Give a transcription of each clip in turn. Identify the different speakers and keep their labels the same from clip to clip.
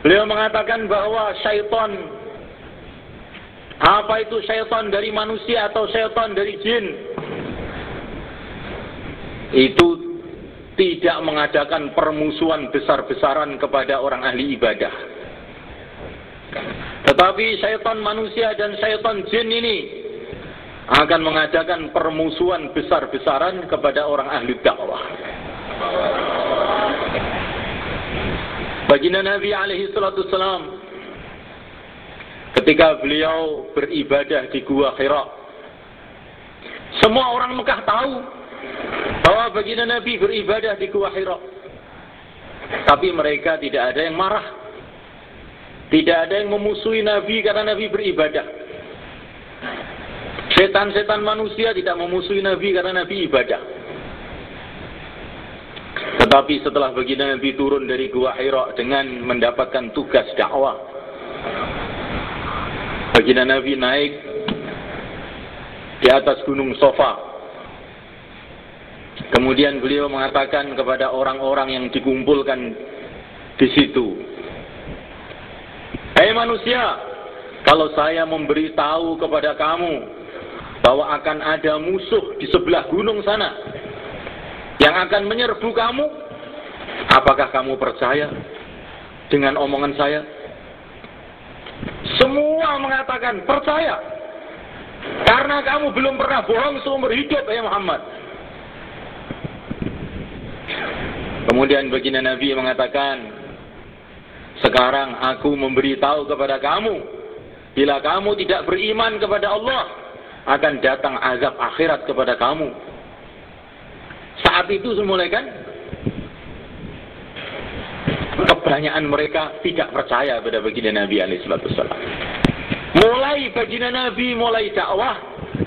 Speaker 1: Beliau mengatakan bahwa syaitan, apa itu syaitan dari manusia atau syaitan dari jin, itu tidak mengadakan permusuhan besar-besaran kepada orang ahli ibadah. Tetapi syaitan manusia dan syaitan jin ini akan mengadakan permusuhan besar-besaran kepada orang ahli dakwah. Baginda Nabi alaihi salatu wassalam ketika beliau beribadah di Gua Hira, semua orang Mekah tahu bahwa baginda Nabi beribadah di Gua Hira. Tapi mereka tidak ada yang marah. Tidak ada yang memusuhi Nabi karena Nabi beribadah. Setan-setan manusia tidak memusuhi Nabi karena Nabi ibadah. Tetapi setelah baginda Nabi turun dari Gua Hira dengan mendapatkan tugas dakwah, baginda Nabi naik di atas gunung Sofa. Kemudian beliau mengatakan kepada orang-orang yang dikumpulkan di situ, "Hei manusia, kalau saya memberitahu kepada kamu bahwa akan ada musuh di sebelah gunung sana yang akan menyerbu kamu, apakah kamu percaya dengan omongan saya?" Semua mengatakan percaya, karena kamu belum pernah bohong seumur hidup, ya Muhammad. Kemudian baginda Nabi mengatakan, "Sekarang aku memberitahu kepada kamu, bila kamu tidak beriman kepada Allah, akan datang azab akhirat kepada kamu." Saat itu semula kan, kebanyakan mereka tidak percaya pada baginda Nabi SAW. Mulai baginda Nabi mulai dakwah,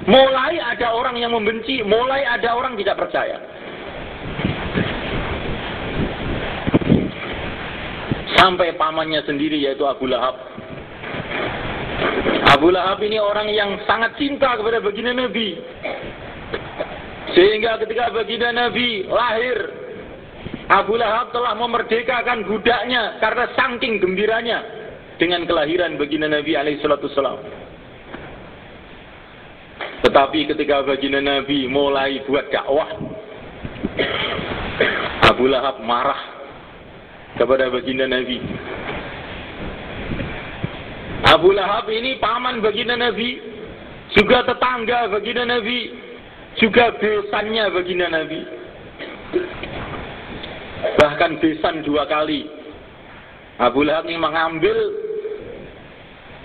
Speaker 1: mulai ada orang yang membenci, mulai ada orang tidak percaya. Sampai pamannya sendiri, yaitu Abu Lahab. Abu Lahab ini orang yang sangat cinta kepada baginda Nabi, sehingga ketika baginda Nabi lahir, Abu Lahab telah memerdekakan budaknya karena saking gembiranya dengan kelahiran baginda Nabi alaihissalam. Tetapi ketika baginda Nabi mulai buat dakwah, Abu Lahab marah kepada baginda Nabi. Abu Lahab ini paman baginda Nabi, juga tetangga baginda Nabi, juga besannya baginda Nabi. Bahkan besan 2 kali. Abu Lahab ini mengambil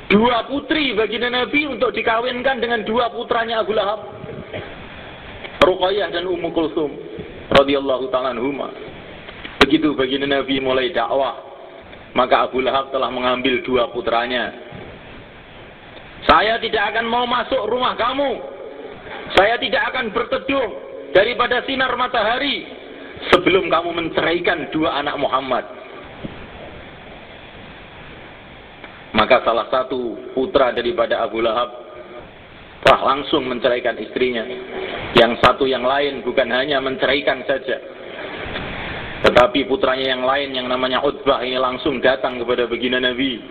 Speaker 1: 2 putri baginda Nabi untuk dikawinkan dengan 2 putranya Abu Lahab, Ruqayyah dan Ummu Kulsum radhiyallahu ta'ala anhuma. Begitu baginda Nabi mulai dakwah, maka Abu Lahab telah mengambil 2 putranya. "Saya tidak akan mau masuk rumah kamu. Saya tidak akan berteduh daripada sinar matahari sebelum kamu menceraikan 2 anak Muhammad." Maka salah satu putra daripada Abu Lahab telah langsung menceraikan istrinya. Yang satu yang lain bukan hanya menceraikan saja, tetapi putranya yang lain yang namanya Utbah ini langsung datang kepada baginda Nabi,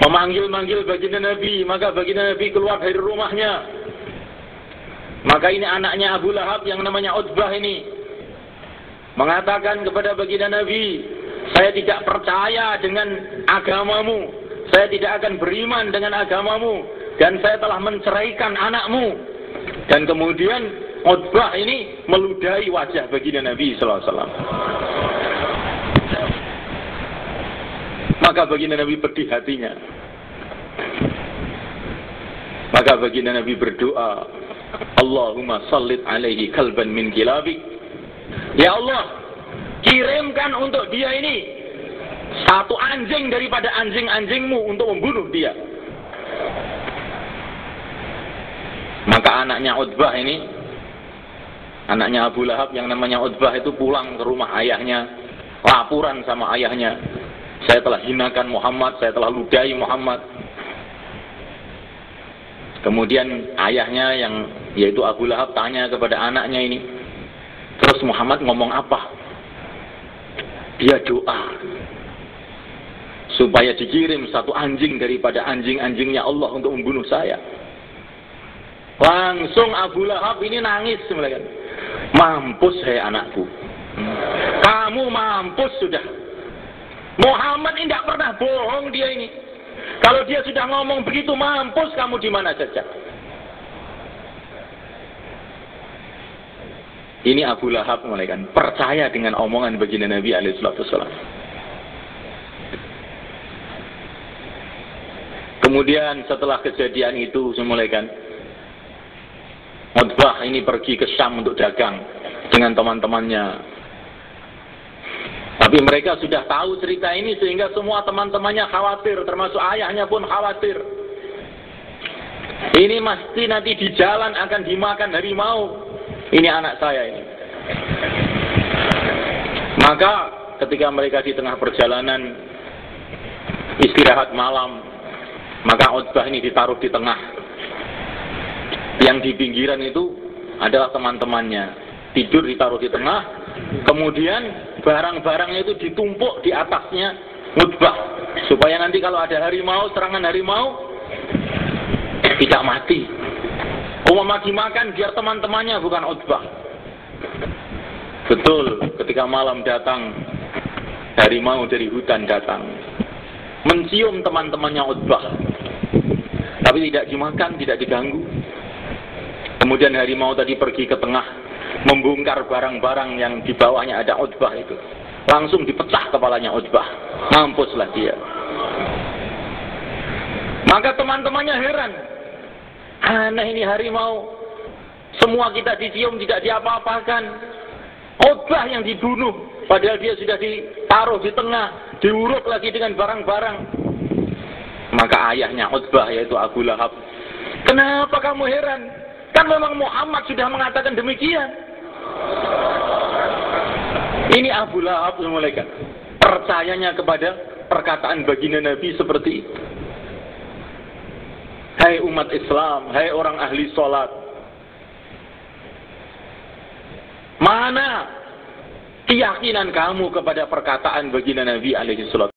Speaker 1: memanggil-manggil baginda Nabi. Maka baginda Nabi keluar dari rumahnya. Maka ini anaknya Abu Lahab yang namanya Utbah ini mengatakan kepada baginda Nabi, "Saya tidak percaya dengan agamamu. Saya tidak akan beriman dengan agamamu. Dan saya telah menceraikan anakmu." Dan kemudian Utbah ini meludahi wajah baginda Nabi SAW. Maka baginda Nabi pedih hatinya. Maka baginda Nabi berdoa, "Allahumma sallit alaihi kalban min kilabik." Ya Allah, kirimkan untuk dia ini 1 anjing daripada anjing-anjingmu untuk membunuh dia. Maka anaknya Utbah ini, anaknya Abu Lahab yang namanya Utbah itu pulang ke rumah ayahnya, laporan sama ayahnya, "Saya telah hinakan Muhammad, saya telah ludahi Muhammad." Kemudian ayahnya yang yaitu Abu Lahab tanya kepada anaknya ini, "Terus Muhammad ngomong apa?" Dia doa supaya dikirim satu anjing daripada anjing-anjingnya Allah untuk membunuh saya. Langsung Abu Lahab ini nangis, mampus hai anakku, kamu mampus sudah. Muhammad ini tidak pernah bohong dia ini. Kalau dia sudah ngomong begitu, mampus kamu di mana saja. Ini Abu Lahab percaya dengan omongan baginda Nabi alaihissalam. Kemudian setelah kejadian itu, Utbah ini pergi ke Syam untuk dagang dengan teman-temannya. Tapi mereka sudah tahu cerita ini sehingga semua teman-temannya khawatir, termasuk ayahnya pun khawatir. Ini mesti nanti di jalan akan dimakan harimau. Ini anak saya ini. Maka ketika mereka di tengah perjalanan istirahat malam, maka Utbah ini ditaruh di tengah. Yang di pinggiran itu adalah teman-temannya. Tidur ditaruh di tengah. Kemudian barang-barangnya itu ditumpuk di atasnya Utbah. Supaya nanti kalau ada harimau, serangan harimau, tidak mati. Umumnya dimakan biar teman-temannya, bukan Utbah. Betul, ketika malam datang, harimau dari hutan datang. Mencium teman-temannya Utbah. Tapi tidak dimakan, tidak diganggu. Kemudian harimau tadi pergi ke tengah, membongkar barang-barang yang di bawahnya ada Utbah itu. Langsung dipecah kepalanya Utbah. Mampuslah dia. Maka teman-temannya heran. Aneh ini harimau. Semua kita dicium, tidak diapa-apakan. Utbah yang dibunuh. Padahal dia sudah ditaruh di tengah. Diuruk lagi dengan barang-barang. Maka ayahnya Utbah, yaitu Abu Lahab, kenapa kamu heran? Kan memang Muhammad sudah mengatakan demikian. Ini Abu Lahab percayanya kepada perkataan baginda Nabi seperti itu. Hai umat Islam, hai orang ahli sholat, mana keyakinan kamu kepada perkataan baginda Nabi alaihi salatu